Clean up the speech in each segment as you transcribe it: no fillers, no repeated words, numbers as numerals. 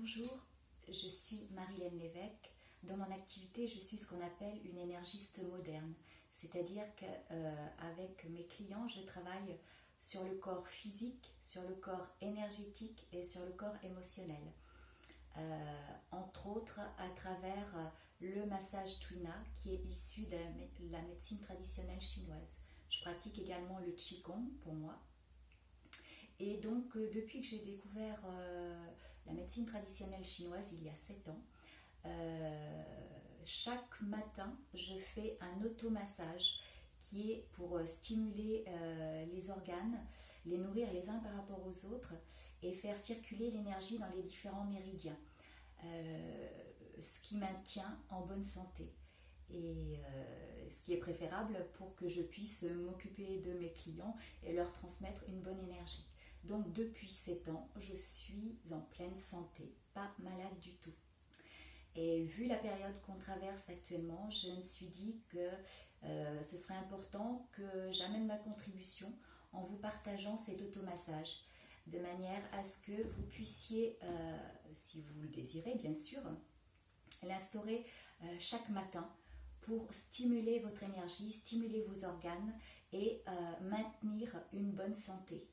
Bonjour, je suis Marilène Lévesque. Dans mon activité, je suis ce qu'on appelle une énergiste moderne. C'est-à-dire qu'avec mes clients, je travaille sur le corps physique, sur le corps énergétique et sur le corps émotionnel. Entre autres à travers le massage Tuina qui est issu de la médecine traditionnelle chinoise. Je pratique également le Qigong pour moi. Et donc depuis que j'ai découvert la médecine traditionnelle chinoise il y a 7 ans, chaque matin je fais un automassage qui est pour stimuler les organes, les nourrir les uns par rapport aux autres et faire circuler l'énergie dans les différents méridiens, ce qui maintient en bonne santé et ce qui est préférable pour que je puisse m'occuper de mes clients et leur transmettre une bonne énergie. Donc depuis 7 ans, je suis en pleine santé, pas malade du tout. Et vu la période qu'on traverse actuellement, je me suis dit que ce serait important que j'amène ma contribution en vous partageant cet automassage, de manière à ce que vous puissiez, si vous le désirez bien sûr, l'instaurer chaque matin pour stimuler votre énergie, stimuler vos organes et maintenir une bonne santé.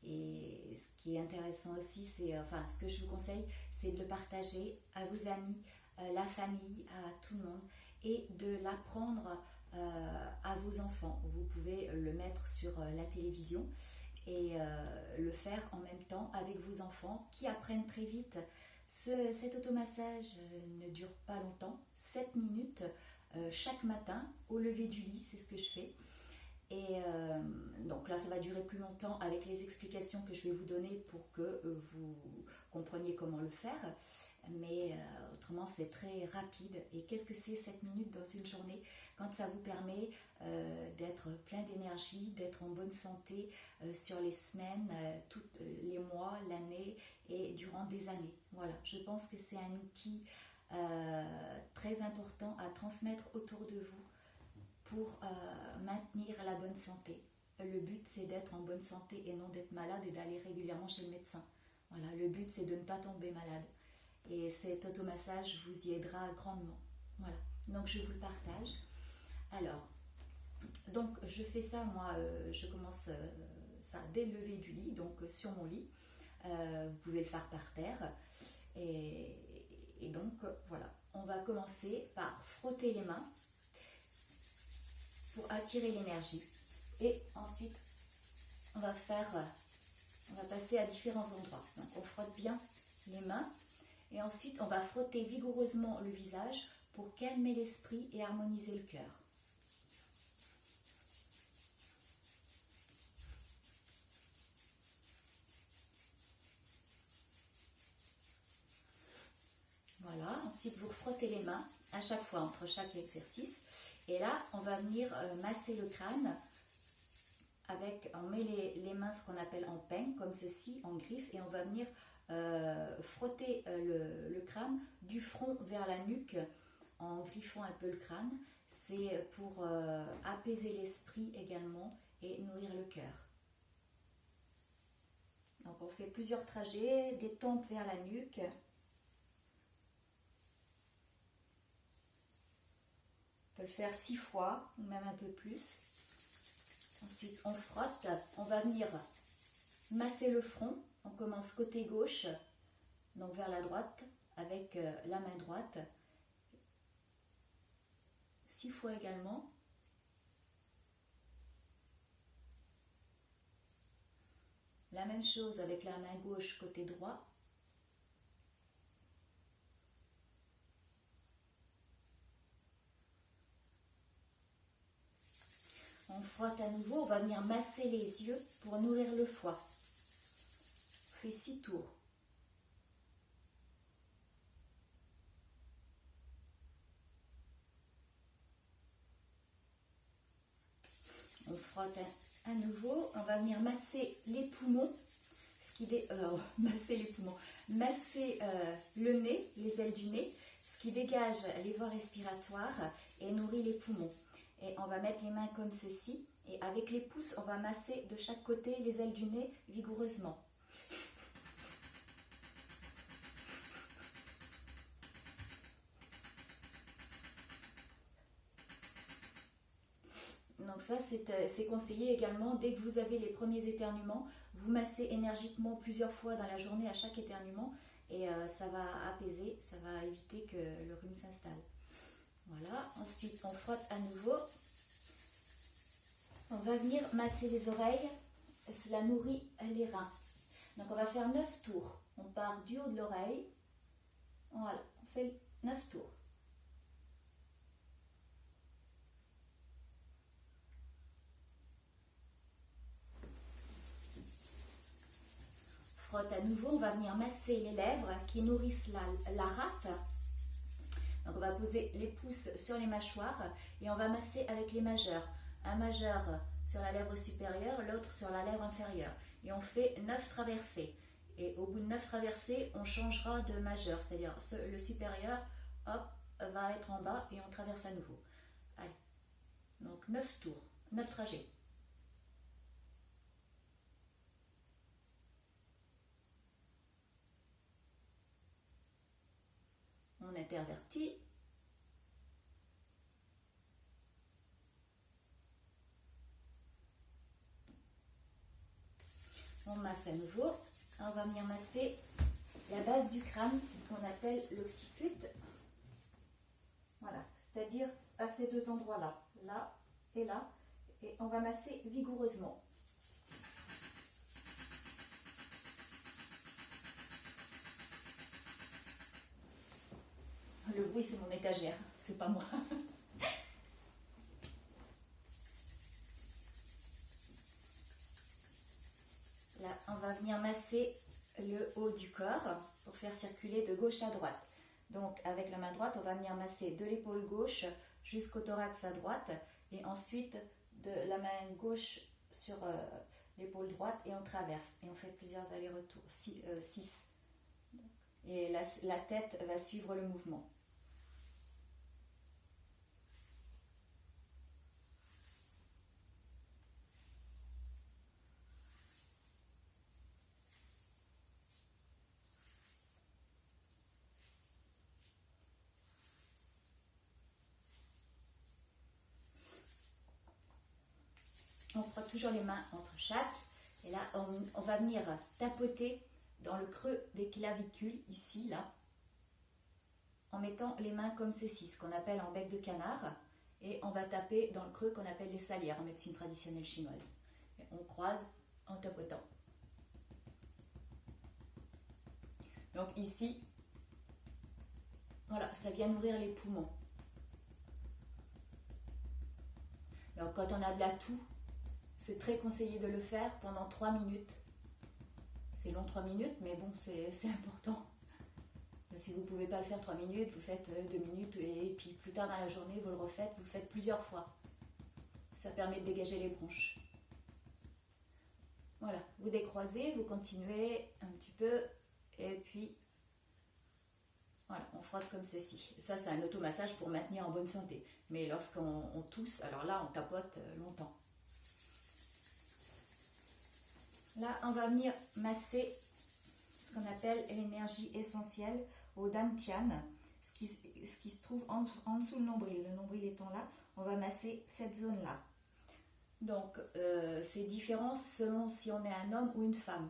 Et ce qui est intéressant aussi, ce que je vous conseille, c'est de le partager à vos amis, la famille, à tout le monde, et de l'apprendre à vos enfants. Vous pouvez le mettre sur la télévision et le faire en même temps avec vos enfants qui apprennent très vite. Cet automassage ne dure pas longtemps, 7 minutes chaque matin au lever du lit, c'est ce que je fais. Et donc là, ça va durer plus longtemps avec les explications que je vais vous donner pour que vous compreniez comment le faire. Mais autrement, c'est très rapide. Et qu'est-ce que c'est 7 minutes dans une journée quand ça vous permet d'être plein d'énergie, d'être en bonne santé sur les semaines, tous les mois, l'année et durant des années. Voilà, je pense que c'est un outil très important à transmettre autour de vous pour maintenir la bonne santé. Le but, c'est d'être en bonne santé et non d'être malade et d'aller régulièrement chez le médecin. Voilà, le but, c'est de ne pas tomber malade. Et cet automassage vous y aidera grandement. Voilà, donc je vous le partage. Alors, donc je fais ça, moi, je commence ça dès le lever du lit, donc sur mon lit. Vous pouvez le faire par terre. Et donc, voilà, on va commencer par frotter les mains pour attirer l'énergie. Et ensuite, on va passer à différents endroits. Donc, on frotte bien les mains. Et ensuite, on va frotter vigoureusement le visage pour calmer l'esprit et harmoniser le cœur. Voilà, ensuite vous frottez les mains à chaque fois entre chaque exercice. Et là, on va venir masser le crâne on met les mains ce qu'on appelle en peigne, comme ceci, en griffe, et on va venir frotter le crâne du front vers la nuque en griffant un peu le crâne. C'est pour apaiser l'esprit également et nourrir le cœur. Donc on fait plusieurs trajets, des tempes vers la nuque. On peut le faire 6 fois, ou même un peu plus. Ensuite, on frotte. On va venir masser le front. On commence côté gauche, donc vers la droite, avec la main droite. 6 fois également. La même chose avec la main gauche côté droit. On frotte à nouveau, on va venir masser les yeux pour nourrir le foie. On fait 6 tours. On frotte à nouveau, on va venir masser les poumons, masser le nez, les ailes du nez, ce qui dégage les voies respiratoires et nourrit les poumons. Et on va mettre les mains comme ceci, et avec les pouces, on va masser de chaque côté les ailes du nez vigoureusement. Donc ça, c'est conseillé également, dès que vous avez les premiers éternuements, vous massez énergiquement plusieurs fois dans la journée à chaque éternuement et ça va apaiser, ça va éviter que le rhume s'installe. Voilà, ensuite on frotte à nouveau. On va venir masser les oreilles, cela nourrit les reins. Donc on va faire 9 tours. On part du haut de l'oreille, voilà, on fait 9 tours. Frotte à nouveau, on va venir masser les lèvres qui nourrissent la rate. Donc on va poser les pouces sur les mâchoires et on va masser avec les majeurs. Un majeur sur la lèvre supérieure, l'autre sur la lèvre inférieure. Et on fait 9 traversées. Et au bout de 9 traversées, on changera de majeur. C'est-à-dire le supérieur, hop, va être en bas et on traverse à nouveau. Allez. Donc 9 tours, 9 trajets. On intervertit. On masse à nouveau. On va venir masser la base du crâne, ce qu'on appelle l'occiput. Voilà, c'est-à-dire à ces deux endroits-là, là et là. Et on va masser vigoureusement. Le bruit, c'est mon étagère, c'est pas moi. Là, on va venir masser le haut du corps pour faire circuler de gauche à droite. Donc, avec la main droite, on va venir masser de l'épaule gauche jusqu'au thorax à droite et ensuite de la main gauche sur l'épaule droite et on traverse. Et on fait plusieurs allers-retours, 6. Et la tête va suivre le mouvement. On frotte toujours les mains entre chaque. Et là, on va venir tapoter dans le creux des clavicules, ici, là, en mettant les mains comme ceci, ce qu'on appelle en bec de canard. Et on va taper dans le creux qu'on appelle les salières en médecine traditionnelle chinoise. Et on croise en tapotant. Donc ici, voilà, ça vient nourrir les poumons. Donc quand on a de la toux, c'est très conseillé de le faire pendant 3 minutes. C'est long 3 minutes, mais bon, c'est important. Si vous ne pouvez pas le faire 3 minutes, vous faites 2 minutes et puis plus tard dans la journée, vous le refaites, vous le faites plusieurs fois. Ça permet de dégager les bronches. Voilà, vous décroisez, vous continuez un petit peu et puis voilà, on frotte comme ceci. Ça, c'est un automassage pour maintenir en bonne santé. Mais lorsqu'on tousse, alors là, on tapote longtemps. Là, on va venir masser ce qu'on appelle l'énergie essentielle au dantian, ce qui se trouve en dessous le nombril. Le nombril étant là, on va masser cette zone-là. Donc, c'est différent selon si on est un homme ou une femme.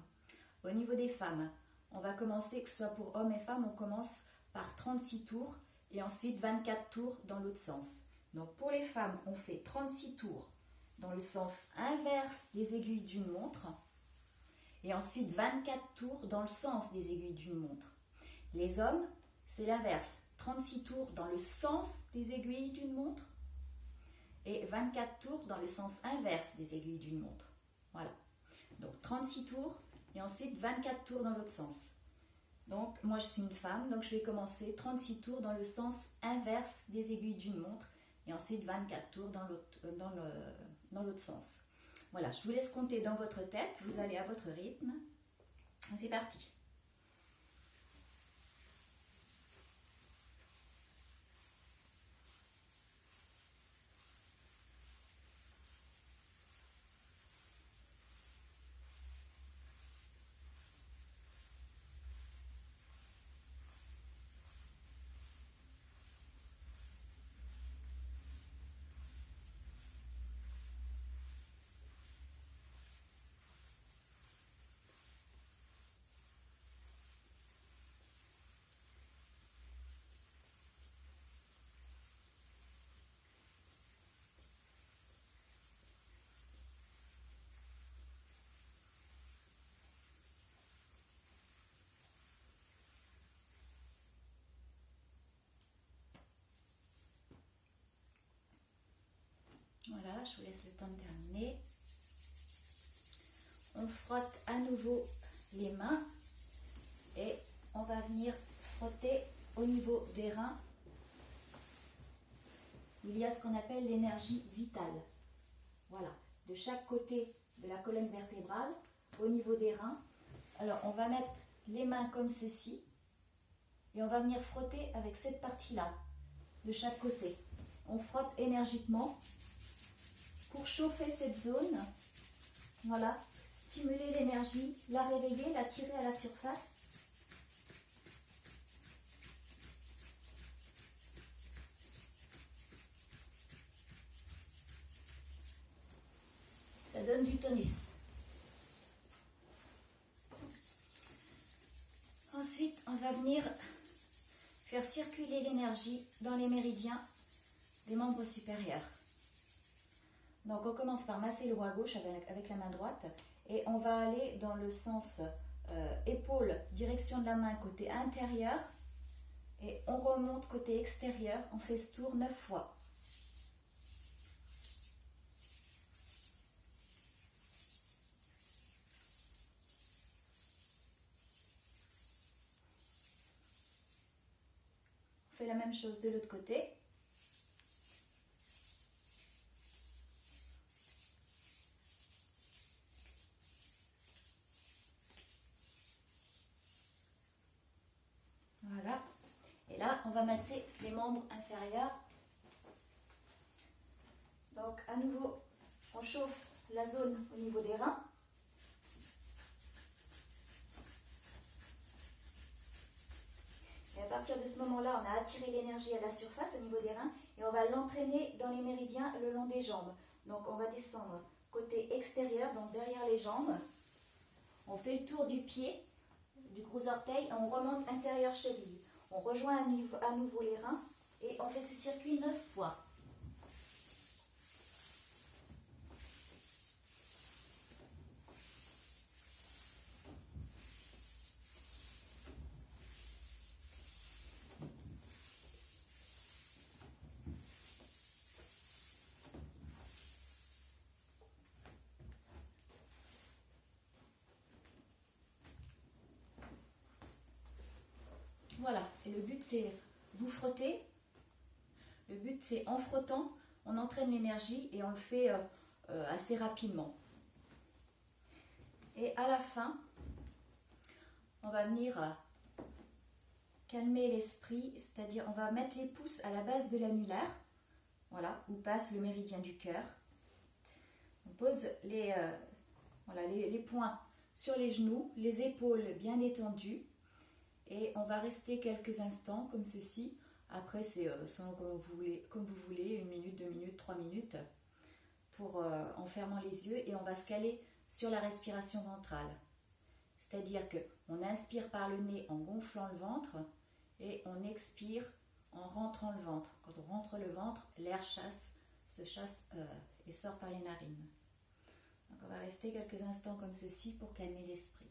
Au niveau des femmes, on va commencer, que ce soit pour hommes et femmes, on commence par 36 tours et ensuite 24 tours dans l'autre sens. Donc, pour les femmes, on fait 36 tours dans le sens inverse des aiguilles d'une montre. Et ensuite 24 tours dans le sens des aiguilles d'une montre. Les hommes, c'est l'inverse. 36 tours dans le sens des aiguilles d'une montre et 24 tours dans le sens inverse des aiguilles d'une montre. Voilà. Donc 36 tours et ensuite 24 tours dans l'autre sens. Donc moi je suis une femme, donc je vais commencer 36 tours dans le sens inverse des aiguilles d'une montre et ensuite 24 tours dans l'autre sens. Voilà, je vous laisse compter dans votre tête, vous allez à votre rythme. C'est parti. Voilà, je vous laisse le temps de terminer. On frotte à nouveau les mains et on va venir frotter au niveau des reins. Il y a ce qu'on appelle l'énergie vitale. Voilà, de chaque côté de la colonne vertébrale, au niveau des reins. Alors, on va mettre les mains comme ceci et on va venir frotter avec cette partie-là, de chaque côté. On frotte énergiquement pour chauffer cette zone. Voilà, stimuler l'énergie, la réveiller, la tirer à la surface. Ça donne du tonus. Ensuite, on va venir faire circuler l'énergie dans les méridiens des membres supérieurs. Donc, on commence par masser le bras gauche avec la main droite et on va aller dans le sens épaule, direction de la main côté intérieur et on remonte côté extérieur. On fait ce tour 9 fois. On fait la même chose de l'autre côté. Voilà. Et là, on va masser les membres inférieurs. Donc, à nouveau, on chauffe la zone au niveau des reins. Et à partir de ce moment-là, on a attiré l'énergie à la surface au niveau des reins et on va l'entraîner dans les méridiens le long des jambes. Donc, on va descendre côté extérieur, donc derrière les jambes. On fait le tour du pied, du gros orteil, et on remonte intérieur cheville. On rejoint à nouveau les reins et on fait ce circuit 9 fois. Voilà, et le but c'est vous frotter. Le but c'est en frottant, on entraîne l'énergie et on le fait assez rapidement. Et à la fin, on va venir calmer l'esprit, c'est-à-dire on va mettre les pouces à la base de l'annulaire, voilà, où passe le méridien du cœur. On pose les poings sur les genoux, les épaules bien détendues. Et on va rester quelques instants comme ceci. Après, c'est selon comme vous voulez, 1 minute, 2 minutes, 3 minutes, en fermant les yeux. Et on va se caler sur la respiration ventrale. C'est-à-dire qu'on inspire par le nez en gonflant le ventre et on expire en rentrant le ventre. Quand on rentre le ventre, l'air se chasse et sort par les narines. Donc on va rester quelques instants comme ceci pour calmer l'esprit.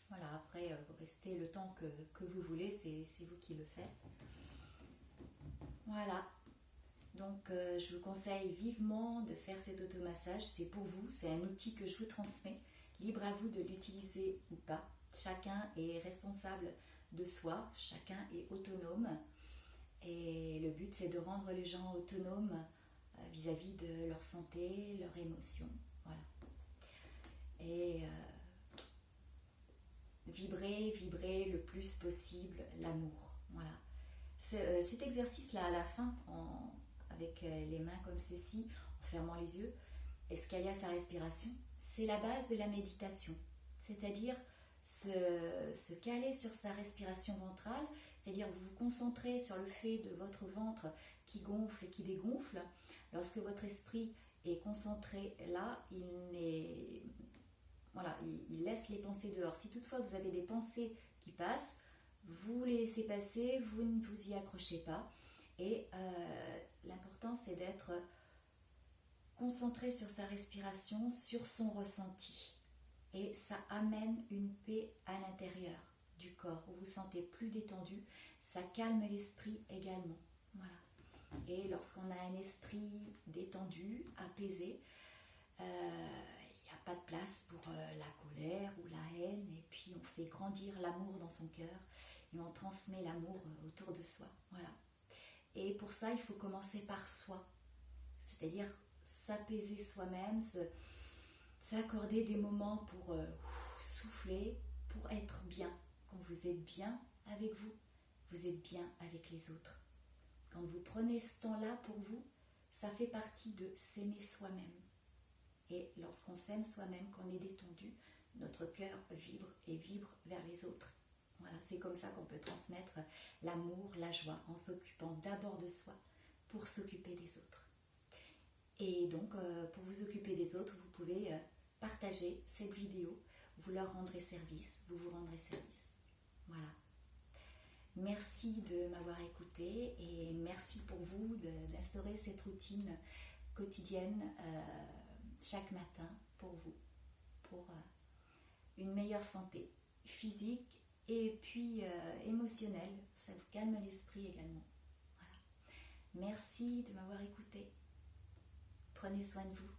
Voilà, après, vous restez le temps que vous voulez, c'est vous qui le faites. Voilà. Donc je vous conseille vivement de faire cet automassage. C'est pour vous, c'est un outil que je vous transmets. Libre à vous de l'utiliser ou pas. Chacun est responsable de soi, chacun est autonome. Et le but, c'est de rendre les gens autonomes vis-à-vis de leur santé, leurs émotions. Voilà. Et vibrer le plus possible l'amour. Voilà. Cet exercice-là, à la fin, avec les mains comme ceci, en fermant les yeux, escalier à sa respiration, c'est la base de la méditation. C'est-à-dire se caler sur sa respiration ventrale, c'est-à-dire vous vous concentrez sur le fait de votre ventre qui gonfle et qui dégonfle. Lorsque votre esprit est concentré là, il laisse les pensées dehors. Si toutefois vous avez des pensées qui passent, vous les laissez passer, vous ne vous y accrochez pas. Et l'important, c'est d'être concentré sur sa respiration, sur son ressenti. Et ça amène une paix à l'intérieur du corps. Vous vous sentez plus détendu. Ça calme l'esprit également. Voilà. Et lorsqu'on a un esprit détendu, apaisé, il n'y a pas de place pour la colère ou la haine. Et puis on fait grandir l'amour dans son cœur. Et on transmet l'amour autour de soi. Voilà. Et pour ça, il faut commencer par soi. C'est-à-dire s'apaiser soi-même, s'accorder des moments pour souffler, pour être bien. Quand vous êtes bien avec vous, vous êtes bien avec les autres. Quand vous prenez ce temps-là pour vous, ça fait partie de s'aimer soi-même. Et lorsqu'on s'aime soi-même, qu'on est détendu, notre cœur vibre et vibre vers les autres. Voilà, c'est comme ça qu'on peut transmettre l'amour, la joie, en s'occupant d'abord de soi pour s'occuper des autres. Et donc, pour vous occuper des autres, vous pouvez partager cette vidéo, vous leur rendrez service, vous vous rendrez service. Voilà. Merci de m'avoir écouté et merci pour vous d'instaurer cette routine quotidienne chaque matin pour vous, pour une meilleure santé physique et puis émotionnelle. Ça vous calme l'esprit également. Voilà. Merci de m'avoir écouté. Prenez soin de vous.